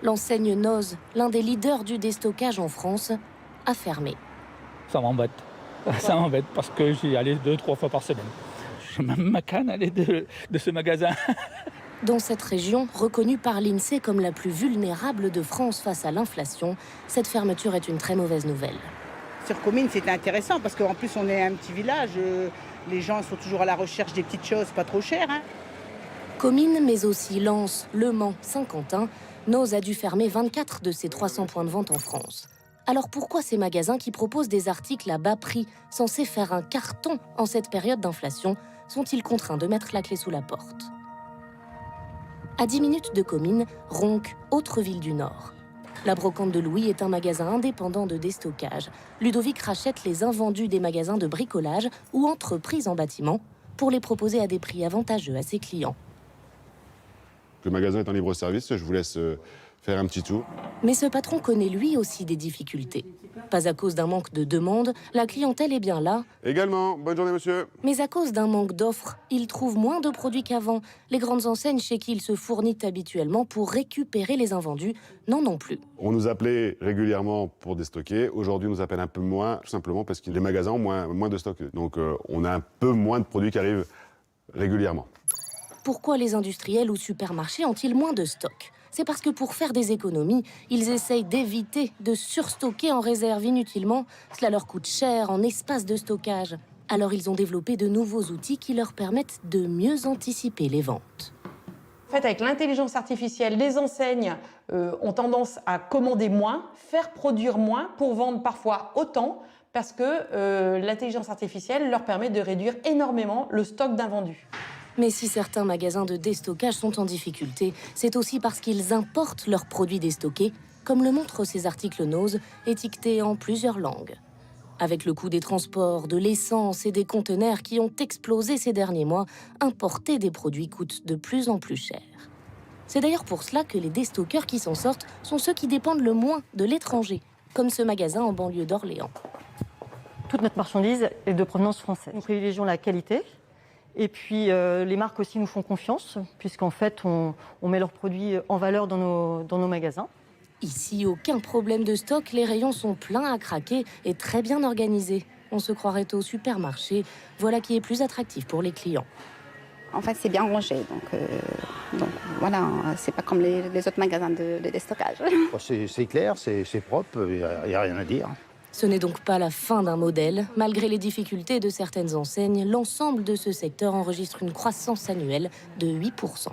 L'enseigne Noz, l'un des leaders du déstockage en France, a fermé. Ça m'embête. Ça m'embête parce que j'y allais 2-3 fois par semaine. J'ai même ma canne elle est de ce magasin. Dans cette région, reconnue par l'INSEE comme la plus vulnérable de France face à l'inflation, cette fermeture est une très mauvaise nouvelle. Sur Comines, c'était intéressant parce qu'en plus, on est un petit village. Les gens sont toujours à la recherche des petites choses pas trop chères. Comines, mais aussi Lens, Le Mans, Saint-Quentin, Noz a dû fermer 24 de ses 300 points de vente en France. Alors pourquoi ces magasins qui proposent des articles à bas prix, censés faire un carton en cette période d'inflation, sont-ils contraints de mettre la clé sous la porte? À 10 minutes de Comines, Ronques, autre ville du Nord. La Brocante de Louis est un magasin indépendant de déstockage. Ludovic rachète les invendus des magasins de bricolage ou entreprises en bâtiment pour les proposer à des prix avantageux à ses clients. Le magasin est en libre service, je vous laisse faire un petit tour. Mais ce patron connaît lui aussi des difficultés. Pas à cause d'un manque de demande, la clientèle est bien là. Également, bonne journée monsieur. Mais à cause d'un manque d'offres, il trouve moins de produits qu'avant. Les grandes enseignes chez qui il se fournit habituellement pour récupérer les invendus n'en ont plus. On nous appelait régulièrement pour déstocker. Aujourd'hui, on nous appelle un peu moins, tout simplement parce que les magasins ont moins de stock. Donc on a un peu moins de produits qui arrivent régulièrement. Pourquoi les industriels ou supermarchés ont-ils moins de stock? C'est parce que pour faire des économies, ils essayent d'éviter de surstocker en réserve inutilement. Cela leur coûte cher en espace de stockage. Alors ils ont développé de nouveaux outils qui leur permettent de mieux anticiper les ventes. En fait, avec l'intelligence artificielle, les enseignes ont tendance à commander moins, faire produire moins pour vendre parfois autant, parce que l'intelligence artificielle leur permet de réduire énormément le stock d'invendus. Mais si certains magasins de déstockage sont en difficulté, c'est aussi parce qu'ils importent leurs produits déstockés, comme le montrent ces articles Noz, étiquetés en plusieurs langues. Avec le coût des transports, de l'essence et des conteneurs qui ont explosé ces derniers mois, importer des produits coûte de plus en plus cher. C'est d'ailleurs pour cela que les déstockeurs qui s'en sortent sont ceux qui dépendent le moins de l'étranger, comme ce magasin en banlieue d'Orléans. Toute notre marchandise est de provenance française. Nous privilégions la qualité. Et puis, les marques aussi nous font confiance, puisqu'en fait, on met leurs produits en valeur dans nos magasins. Ici, aucun problème de stock, les rayons sont pleins à craquer et très bien organisés. On se croirait au supermarché, voilà qui est plus attractif pour les clients. En fait, c'est bien rangé, donc voilà, c'est pas comme les autres magasins de déstockage. C'est clair, c'est propre, il n'y a rien à dire. Ce n'est donc pas la fin d'un modèle. Malgré les difficultés de certaines enseignes, l'ensemble de ce secteur enregistre une croissance annuelle de 8%.